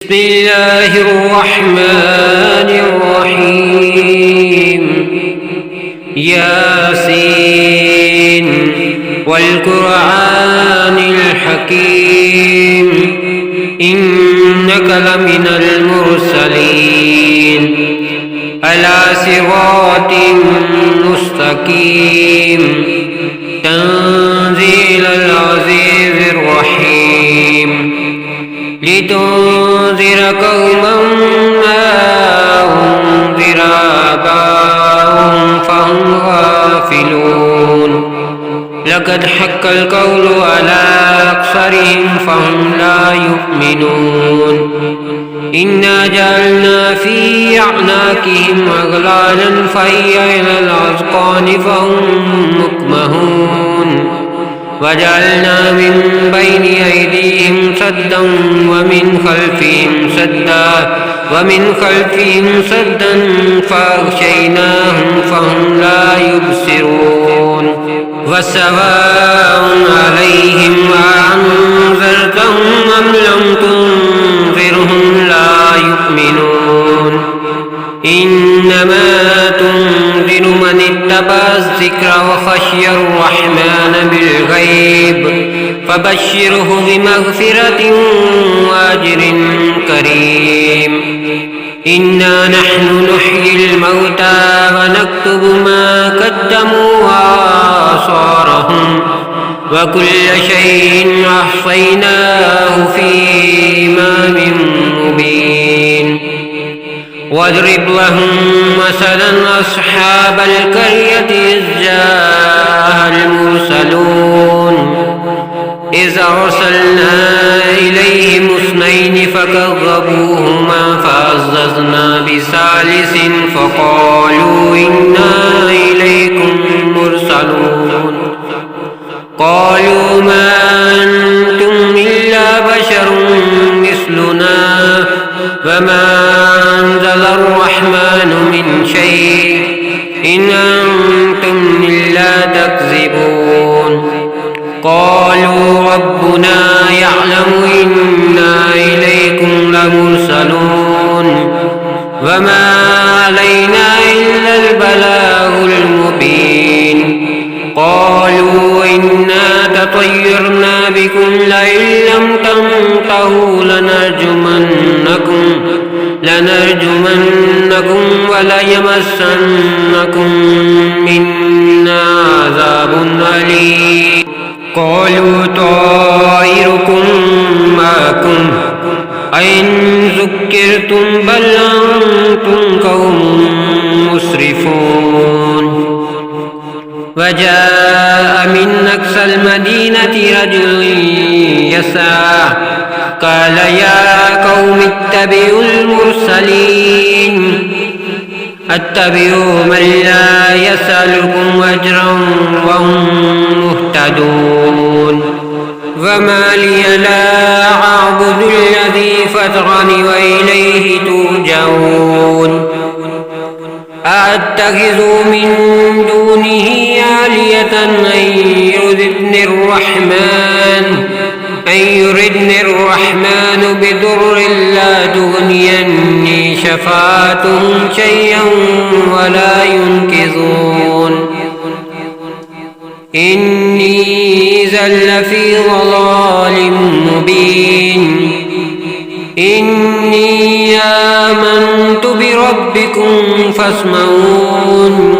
بسم الله الرحمن الرحيم ياسين والقرآن الحكيم إنك لمن المرسلين على صراط مستقيم تنزيل العزيز الرحيم لتنذر قوما ما أنذر آباؤهم فهم غافلون لقد حق القول على أكثرهم فهم لا يؤمنون إنا جعلنا في أعناقهم أغلالا فهي إلى الأذقان فهم مقمحون وجعلنا من بين أيديهم سدا ومن خلفهم سدا فأغشيناهم فهم لا يبصرون وسواء عليهم أأنذرتهم أم لم تنذرهم لا يؤمنون إنما تنذر من اتبع الذكر وخشي الرحمن بالغيب فبشره بمغفرة وأجر كريم إنا نحن نحيي الموتى ونكتب ما قدموا وآثارهم وكل شيء أحصيناه في إمام مبين واضرب لهم مثلا أصحاب القرية إذ جاءها المرسلون إذ أرسلنا إليهم اثنين فكذبوهما فعززنا بثالث فقالوا إنا إليكم مرسلون قالوا ما أنتم إلا بشر مثلنا وما أنزل الرحمن من شيء إن أنتم إلا تكذبون قالوا ربنا يعلم إنا إليكم لمرسلون وما علينا إلا البلاغ المبين قالوا إنا تطيرنا بكم لئن لم تنتهوا لنرجمنكم وليمسنكم منا عذاب أليم قالوا طائركم معكم أئن ذكرتم بل أنتم قوم مسرفون وجاء من أقصى المدينة رجل يسعى قال يا قوم اتبعوا المرسلين اتبعوا من لا يسألكم أجرا وهم مهتدون وما لي لا أعبد الذي فطرني وإليه ترجعون أأتخذ من دونه آلهة أن يردني الرحمن بضر لا تغني عني شفاعتهم شيئا ولا ينقذون إني إذا لفي ضلال مبين إني آمنت بربكم فاسمعون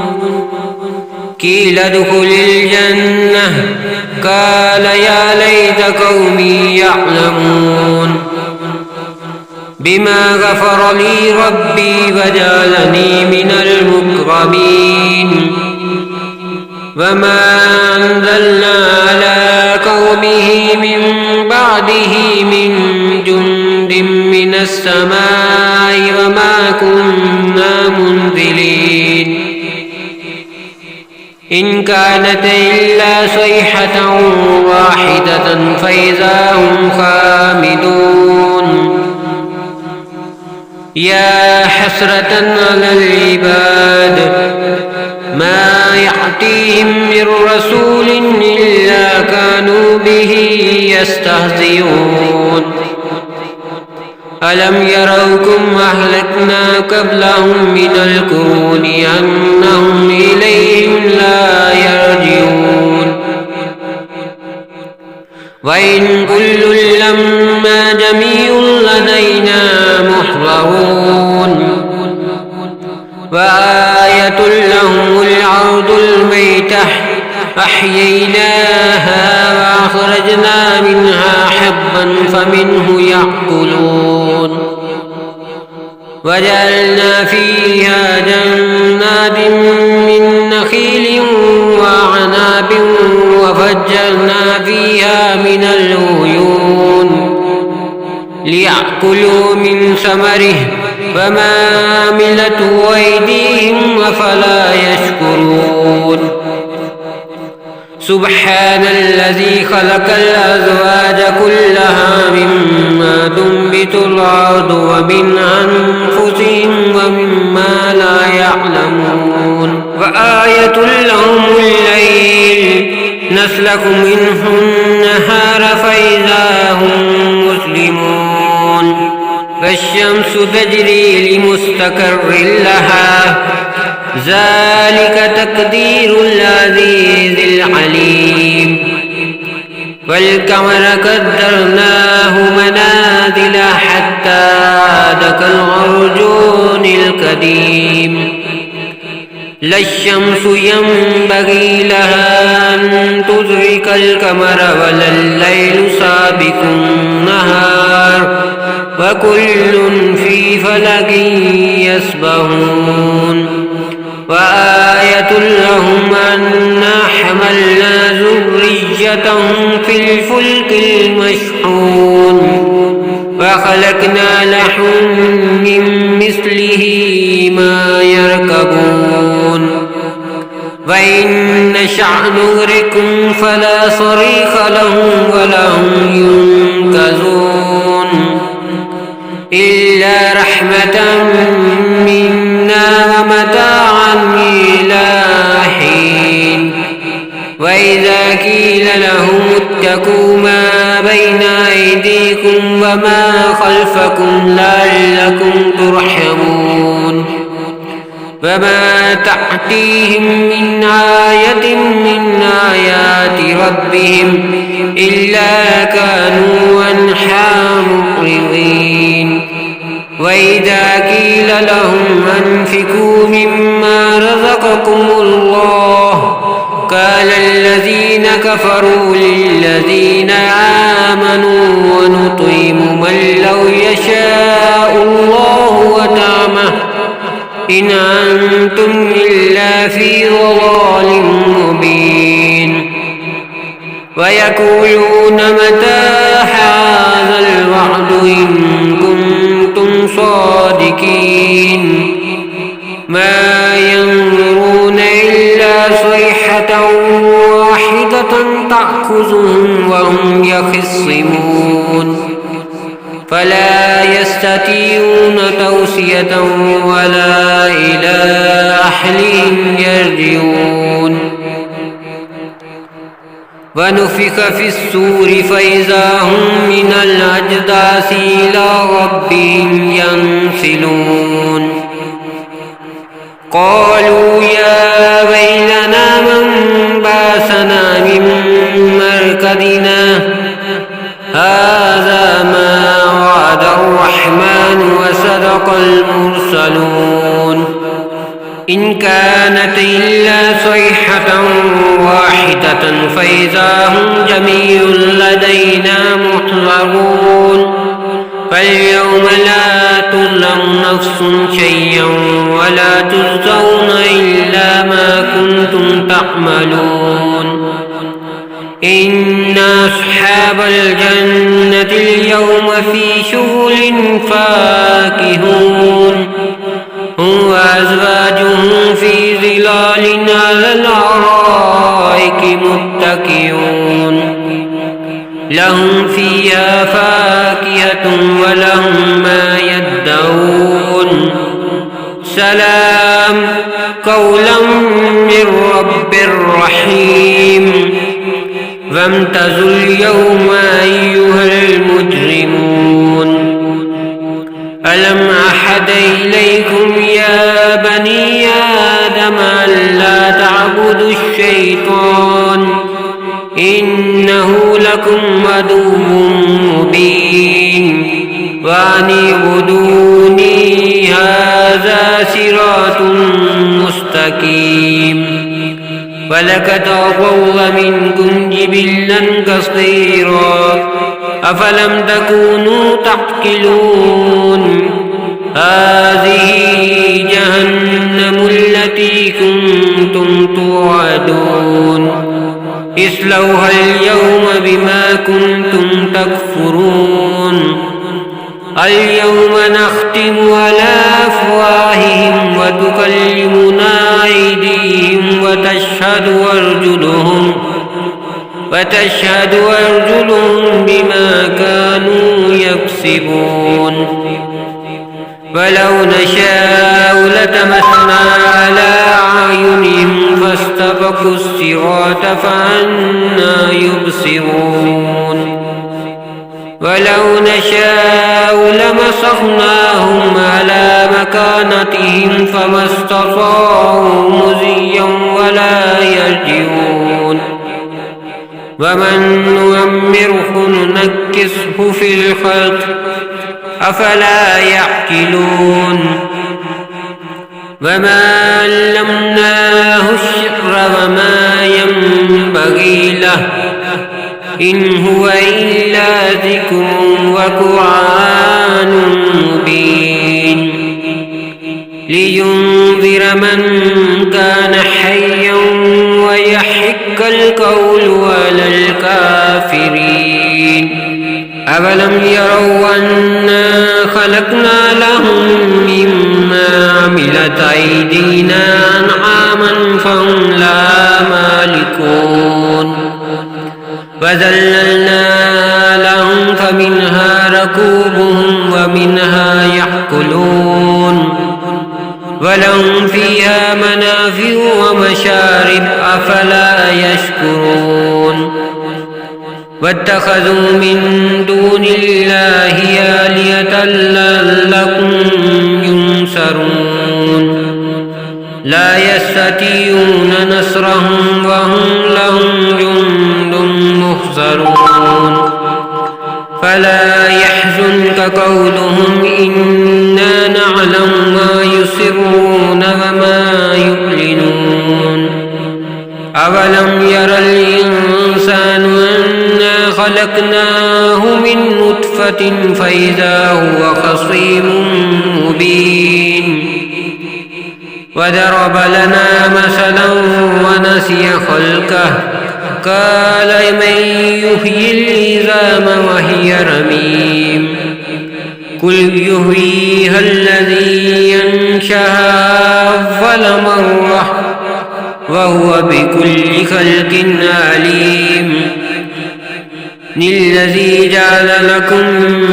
قيل ادخل الجنة قال يا ليت قومي يعلمون بما غفر لي ربي وجعلني من المكرمين وما أنزلنا على قومه من بعده من جند من السماء وما كنا منزلين إن كانت إلا صيحة واحدة فإذا هم خامدون يا حسرة على العباد ما يأتيهم من رسول إلا كانوا به يستهزئون ألم يروا كم أهلكنا قبلهم من القرون أنهم إليهم لا يرجعون وإن كل لما جميع لدينا محضرون وآية لهم الأرض الميتة أحييناها وأخرجنا منها حبا فمنه يأكلون وجعلنا فيها جنات من نخيل وعناب وفجرنا فيها من العيون ليأكلوا من ثمره وما عملته أيديهم أفلا يشكرون سبحان الذي خلق الأزواج كلها مما تنبت الأرض ومن أنفسهم ومما لا يعلمون وآية لهم الليل نسلك منه النهار فإذا هم مسلمون والشمس تجري لمستقر لها ذلك تقدير العزيز العليم والقمر قدرناه منازل حتى عاد كالعرجون القديم لا الشمس ينبغي لها أن تدرك القمر ولا الليل سابق النهار وكل في فلك يسبحون وآية لهم أنا حملنا ذريتهم في الفلك المشحون وخلقنا لهم من مثله ما يركبون وإن نشأ نغرقهم فلا صريخ لهم ولا هم ينقذون إلا رحمة منا ومتاعا إلى حين وإذا قيل لهم اتقوا ما بين أيديكم وما خلفكم لعلكم ترحمون وما تأتيهم من آية من آيات ربهم إلا كانوا عنها معرضين وإذا قيل لهم أنفقوا مما رزقكم الله قال الذين كفروا للذين آمنوا ونطعم من لو يشاء الله وطعمه إن أنتم إلا في ضلال مبين ويقولون متى هذا الوعد إن كنتم صادقين ما ينظرون إلا صيحة واحدة تأخذهم وهم يخصمون فلا يستطيعون توصية ولا إلى أهلهم يرجعون ونفخ في الصور فإذا هم من الأجداث إلى ربهم ينسلون قالوا يا ويلنا من بعثنا من مرقدنا هذا ما وعد الرحمن وصدق المرسلون إن كانت إلا صيحة واحدة فإذا هم جميع لدينا محضرون فاليوم لا تظلم نفس شيئا ولا تجزون إلا ما كنتم تعملون إن أصحاب الجنة اليوم في شغل فاكهون هم وأزواجهم في ظلال على الأرائك متكئون لهم فيها فاكهة ولهم ما يدعون سلام قولا من رب رحيم وامتازوا اليوم أيها المجرمون ألم أحد إليكم يا بني آدم ألا تعبدوا الشيطان إنه لكم عدو مبين وأن اعبدوني هذا صراط مستقيم ولقد أضل منكم جبلا كثيرا أفلم تكونوا تعقلون هذه جهنم التي كنتم توعدون اصلوها اليوم بما كنتم تكفرون اليوم نختم على أفواههم وتكلمنا أيديهم وتشهد أرجلهم بما كانوا يكسبون ولو نشاء لتمسنا على أعينهم فاستبقوا الصراط فأنى يبصرون ولو نشاء لمسخناهم على مكانتهم فما استطاعوا مضيا ولا يرجعون ومن نعمره ننكسه في الخلق أفلا يعقلون وما علمناه الشعر وما ينبغي له إن هو إلا ذكر وقرآن مبين لينذر من كان حيا ويحق القول على الكافرين أولم يروا أنا خلقنا لهم مما عملت أيدينا أنعاما فهم لا مالكون وذللنا لهم فمنها ركوبهم ومنها يأكلون ولهم فيها منافع ومشارب أفلا يشكرون واتخذوا من دون الله آلهة لعلهم ينصرون لا يستطيعون نصرهم وهم لهم جند محضرون فلا يحزنك قولهم إنا نعلم ما يسرون وما يعلنون أولم ير الإنسان أنا خلقناه من نطفة فإذا هو خصيم مبين وضرب لنا مثلا ونسي خلقه قال من يحيي العظام وهي رميم قل يحييها الذي ينشأها أول مرة وهو بكل خلق عليم الذي جعل لكم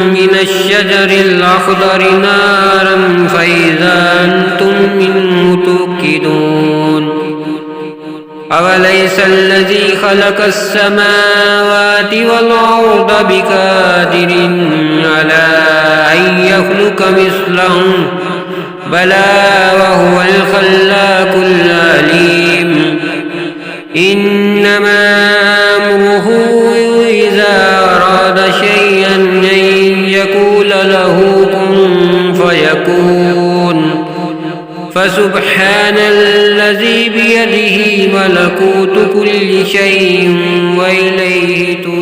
من الشجر الأخضر نارا فإذا أنتم منه توقدون أوليس الذي خلق السماوات والأرض بقادر على أن يخلق مثلهم بلى وهو الخلاق العليم إنما أمره إذا أراد شيئا أن يقول له كن فيكون فسبحان الذي بيده ملكوت كل شيء وإليه ترجعون